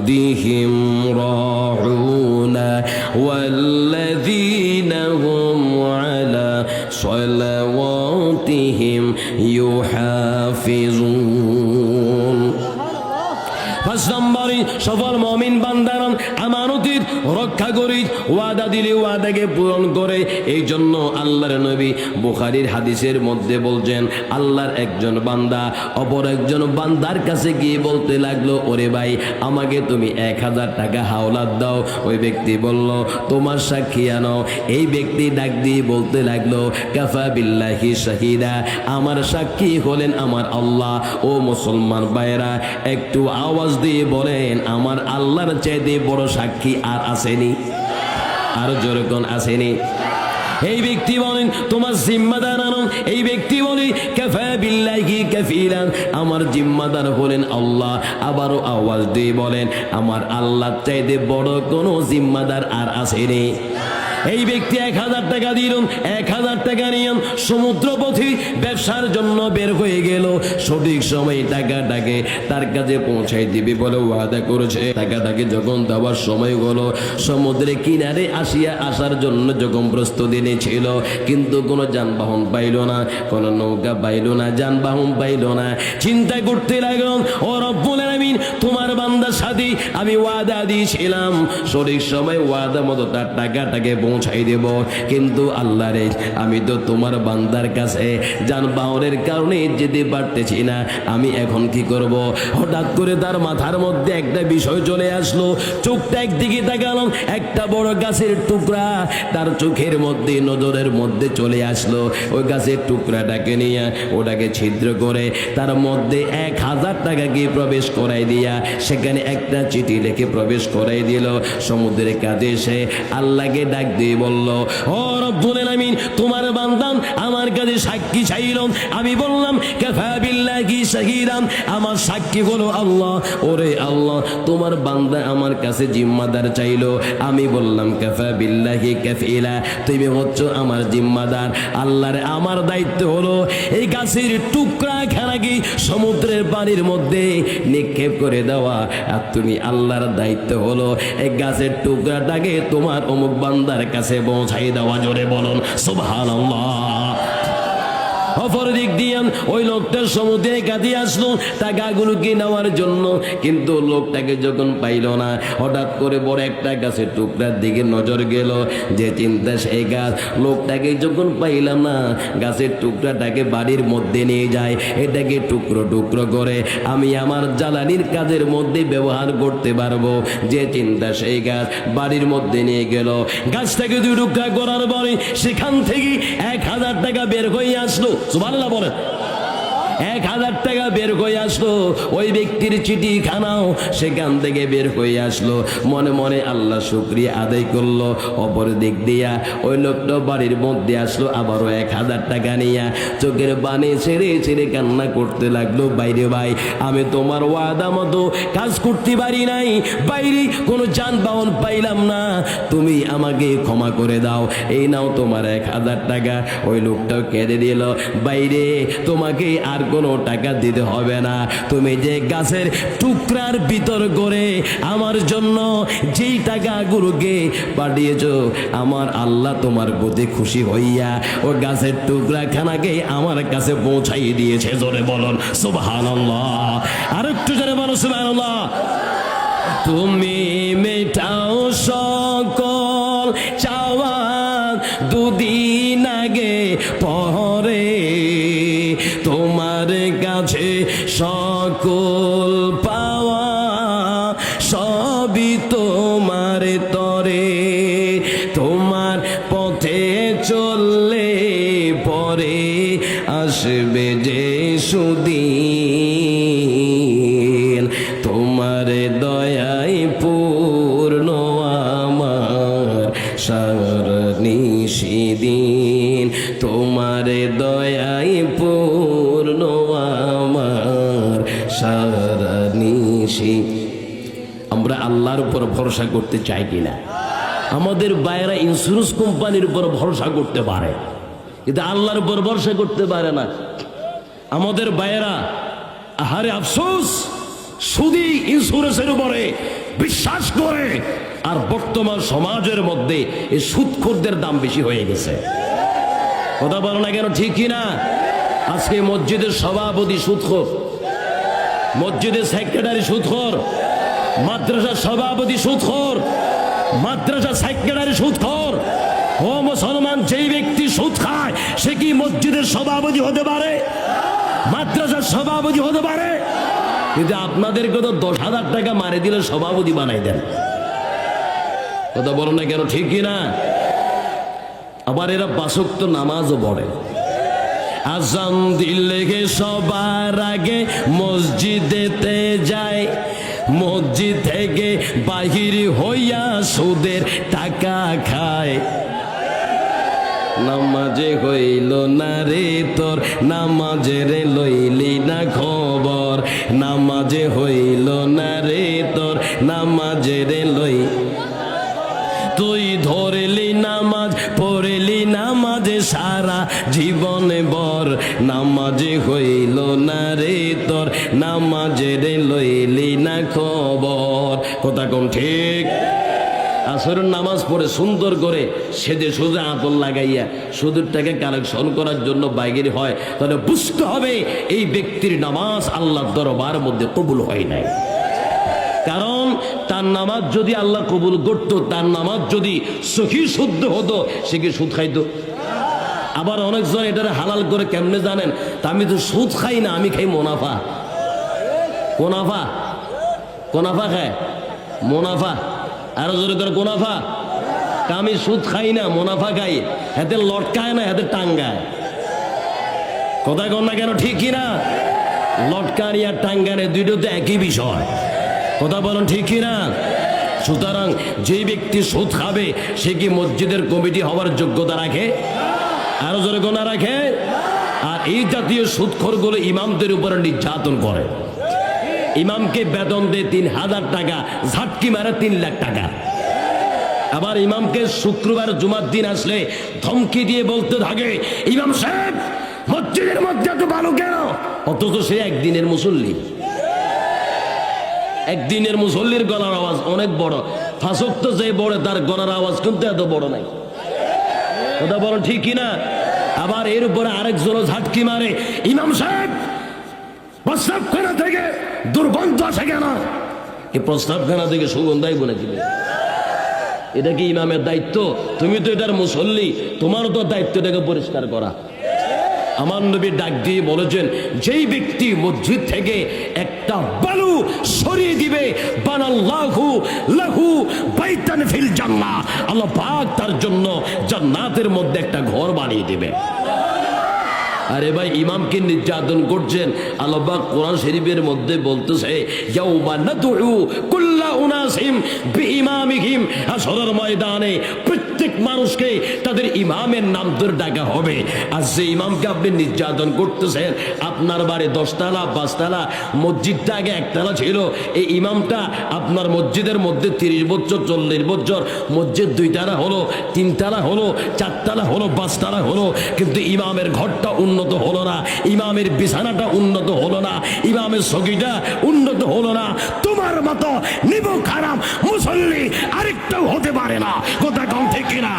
صلاتهم راعون والذين هم على صلواتهم يحافظون পাঁচ নম্বরে সফল মুমিন বান্দারা আমানতের রক্ষা করে ওয়াদা দিলে ওয়াদাকে পূরণ করে। এই জন্য আল্লাহর নবী বুখারীর হাদিসের মধ্যে বলছেন, আল্লাহর একজন বান্দা অপর একজন বান্দার কাছে গিয়ে বলতে লাগলো, ওরে ভাই আমাকে তুমি 1000 টাকা হাওলাত দাও। ওই ব্যক্তি বলল, তোমার সাক্ষী আনো। এই ব্যক্তি ডাক দিয়ে বলতে লাগলো, কাফা বিল্লাহি শাহিদা, আমার সাক্ষী হলেন আমার আল্লাহ। ও মুসলমান ভাইরা, একটু আওয়াজ দিয়ে বলেন, আমার আল্লাহর চাইতে বড় সাক্ষী আর আসেনি? আর যেরকম আসেনি। এই ব্যক্তি বলেন, তোমার জিম্মাদার আনো। এই ব্যক্তি বলে, কাফা বিল্লাহি কাফিলান, আমার জিম্মাদার হলেন আল্লাহ। আবারও আওয়াজ দিয়ে বলেন, আমার আল্লাহর চাইতে বড় কোনো জিম্মাদার আর আসেনি। এই ব্যক্তি 1000 টাকা দিল। 1000 টাকা নিয়ে সমুদ্র পথে ব্যবসার জন্য বের হয়ে গেল। সঠিক সময় টাকাটাকে তার কাছে পৌঁছাই দিবে বলে ওয়াদা করেছে। টাকাটাকে যখন দেওয়ার সময় হলো, সমুদ্রে কিনারে আসার জন্য যখন প্রস্তুতি নিয়েছিল, কিন্তু কোনো যানবাহন পাইল না, কোনো নৌকা পাইল না, যানবাহন পাইল না। চিন্তা করতে লাগলো, ও রব্বুল আলামিন, তোমার বান্দার সাথে আমি ওয়াদা দিয়েছিলাম, সঠিক সময় ওয়াদা মতো তার টাকাটাকে পৌঁছাই দেব, কিন্তু আল্লাহ রে, আমি তো তোমার বান্দার কাছে যানবাহনের কারণে যেতে পারতেছি না, আমি এখন কি করব? হঠাৎ করে তার মাথার মধ্যে একটা বিষয় চলে আসলো। চোখটা একদিকে তাকালাম, একটা বড় গাছের টুকরা তার চোখের মধ্যে, নজরের মধ্যে চলে আসলো। ওই গাছের টুকরাটাকে নিয়ে ওটাকে ছিদ্র করে তার মধ্যে 1000 টাকাকে প্রবেশ করাই দিয়া সেখানে একটা চিঠি লিখে প্রবেশ করাই দিল। সমুদ্রের কাছে এসে আল্লাহকে ডাক দিয়ে বলল, ও রব্বুল আলামিন, তোমার বান্দা আমার কাছে সাক্ষী চাইল। আমি বললাম, কাফা বিল্লাহি শাহিদান, আমার সাক্ষী হলো আল্লাহ। ওরে আল্লাহ, তোমার বান্দা আমার কাছে জিম্মাদার চাইলো। আমি বললাম, কাফা বিল্লাহি কাফিলা, তুমি হচ্ছ আমার জিম্মাদার। আল্লাহর আমার দায়িত্ব হলো এই গাছের টুকরা খানাকে সমুদ্রের পানির মধ্যে নিক্ষেপ করে দেওয়া, আর তুমি আল্লাহর দায়িত্ব হলো এই গাছের টুকরাটাকে তোমার অমুক বান্দার কাছে পৌঁছাই দেওয়া। জোরে বলুন সুবহানাল্লাহ। অপর দিক দিয়ে ওই লোকটা সমুদ্রে কাঁদে আসলো টাকাগুলোকে নেওয়ার জন্য, কিন্তু লোকটাকে যখন পাইল না, হঠাৎ করে বড় একটা গাছের টুকরার দিকে নজর গেল। যে চিন্তা সেই গাছ। লোকটাকে যখন পাইলাম না, গাছের টুকরাটাকে বাড়ির মধ্যে নিয়ে যায়, এটাকে টুকরো টুকরো করে আমি আমার জ্বালানির কাজের মধ্যে ব্যবহার করতে পারবো। যে চিন্তা সেই গাছ বাড়ির মধ্যে নিয়ে গেল। গাছটাকে 2 টুকরা করার পরে সেখান থেকে 1000 টাকা বের হয়ে আসলো। সুবহানাল্লাহ বলেন। 1000 টাকা বের হয়ে আসলো। ওই ব্যক্তির চিঠি খানাও সেখান থেকে বের হয়ে আসলো। মনে মনে আল্লাহ শুকরিয়া আদায় করলো। অপর দিক দিয়া ওই লোকটা বাড়ির মধ্যে আসলো, আবারও 1000 টাকা নিয়ে চোখের পানি ছেড়ে ছেড়ে কান্না করতে লাগলো, বাইরে ভাই, আমি তোমার ওয়াদা মতো কাজ করতে পারি নাই, বাইরে কোনো যানবাহন পাইলাম না, তুমি আমাকে ক্ষমা করে দাও, এই নাও তোমার 1000 টাকা। ওই লোকটাও কেঁদে দিল, বাইরে তোমাকে আর কোনো টাকা দিতে হবে না, তুমি যে গাছের টুকরার ভিতর করে আমার জন্য যেই টাকাগুলোকে পাঠিয়েছো, আমার আল্লাহ তোমার প্রতি খুশি হইয়া ও গাছের টুকরা খানাকে আমার কাছে পৌঁছাই দিয়েছে। জোরে বলুন সুবহানাল্লাহ। আর একটু জোরে বলুন সুবহানাল্লাহ। তুমি মেটাও সকল চাওয়া, দুদিন আগে পরে তোমার কাছে সকল পাওয়া, সবই তোমার তরে, তোমার পথে চললে পরে আসবে যে সুদিন, তোমার দয়ায় পূর্ণ আমার সারা নিশিদিন, তোমার দয়ায় পূর্ণ আমার সারা নিশি। আমরা আল্লাহর উপর ভরসা করতে চাই কিনা? আমাদের বাইরা ইন্স্যুরেন্স কোম্পানির উপর ভরসা করতে পারে, কিন্তু আল্লাহর উপর ভরসা করতে পারে না। আমাদের বাইরা, আহারে আফসোস, সুদি ইন্স্যুরেন্সের উপরে বিশ্বাস করে। আর বর্তমান সমাজের মধ্যে এই সুদখোরদের দাম বেশি হয়ে গেছে। কথা বলো না কেন, ঠিক কিনা? আজকে মসজিদের সভাপতি সুদখোর, মসজিদের সেক্রেটারি সুদখোর, মাদ্রাসার সভাপতি সুদখোর, মাদ্রাসা সেক্রেটারি সুদখোর। ও মুসলমান, যেই ব্যক্তি সুদ খায় সে কি মসজিদের সভাপতি হতে পারে, মাদ্রাসার সভাপতি হতে পারে? কিন্তু আপনাদেরকে তো 10,000 টাকা মারে দিলে সভাপতি বানাই দেন। কথা বলো না কেন, ঠিক কিনা? আবার এরা 5 ওয়াক্ত নামাজও পড়ে। আজান দিলে সবার আগে মসজিদেতে যায়, মসজিদ থেকে বাহির হইয়া সুদের টাকা খায়। নামাজে হইল না রে তোর, নামাজের লইলি না খবর, নামাজে হইল না রে তোর, নামাজের লই। তুই ধরলি নামাজ, পড়লি নামাজে সারা জীবনে বর, নামাজে হইল না রে তোর, নামাজের লইলি না খবর। কথা কম ঠিক? আসরের নামাজ পড়ে সুন্দর করে সেজে সোজা আতর লাগাইয়া সুদের টাকা কালেকশন করার জন্য বাইরে হয়, তাহলে বুঝতে হবে এই ব্যক্তির নামাজ আল্লাহর দরবার মধ্যে কবুল হয় নাই। কারণ তার নামাজ যদি আল্লাহ কবুল করত, তার নামাজ যদি সহি শুদ্ধ হতো, সে কি সুদ খাইতো? আবার অনেকজন এটারে হালাল করে কেমনে জানেন? তা আমি তো সুদ খাই না, আমি খাই মুনাফা। কোনাফা, কোনাফা খায়, মুনাফা। আরো জোরে করে কোনাফা। আমি সুদ খাই না, মুনাফা খাই। হাতে লটকায় না, হাতে টাঙ্গায়। কথা কন না কেন, ঠিক কিনা? লটকানি আর টাঙ্গানি দুইটা তো একই বিষয়। কথা বলেন ঠিক কিনা? সুতরাং যে ব্যক্তি সুদ খাবে সে কি মসজিদের কমিটি হওয়ার যোগ্যতা রাখে? আরো জোরে গোনা রাখে? আর এই জাতীয় সুদখোরগুলো ইমামদের উপরে নির্যাতন করে। ইমামকে বেতন দেয় 3,000 টাকা, ঝাটকি মারে 3 লাখ টাকা। আবার ইমামকে শুক্রবার জুমার দিন আসলে ধমকি দিয়ে বলতে থাকে, ইমাম সাহেব মসজিদের মধ্যে এত ভালো কেন? অথচ সে একদিনের মুসল্লি। একদিনের মুসল্লির গলার আওয়াজ অনেক বড়, 5 ওয়াক্ত যে বড় তার গলার আওয়াজ কিন্তু এত বড় নাই। কথা বলো ঠিক কিনা? আবার এর উপরে আরেকজন ঝাটকি মারে, ইমাম সাহেব প্রস্রাবখানা থেকে দুর্গন্ধ আসে কেন? এই প্রস্রাবখানা থেকে সুগন্ধাই বলে দিবে। এটা কি ইমামের দায়িত্ব? তুমি তো এটার মুসল্লি, তোমারও তো দায়িত্ব এটাকে পরিষ্কার করা। আমার নবী ডাক দিয়ে বলেছেন, যেই ব্যক্তি মসজিদ থেকে একটা বালু সরিয়ে দিবে, বানাল্লাহু লাহু বাইতান ফিল জান্নাহ, আল্লাহ পাক তার জন্য জান্নাতের মধ্যে একটা ঘর বানিয়ে দিবে। আরে ভাই, ইমামকে নির্যাতন করছেন। আল্লাহ পাক কোরআন শরীফের মধ্যে বলতেছে, ইয়াউমা নাদউ কুল্লা উনাসিম বিইমামিহিম, হাসরের ময়দানে প্রত্যেক মানুষকে তাদের ইমামের নাম ধরে ডাকা হবে। আর যে ইমামকে আপনি নির্যাতন করতেছেন, আপনার বাড়ি 10 তলা 5 তলা, মসজিদটা আগে 1 তলা ছিল, এই ইমামটা আপনার মসজিদের মধ্যে 30 বছর 40 বছর, মসজিদ 2 তলা হলো, 3 তলা হলো, 4 তলা হলো, 5 তলা হলো, কিন্তু ইমামের ঘরটা উন্নত হলো না, ইমামের বিছানাটা উন্নত হলো না, ইমামের সগিটা উন্নত হলো না। তোমার মতো নিবু খারাপ মুসল্লি আরেকটাও হতে পারে না। কথা কম ঠিক কিনা?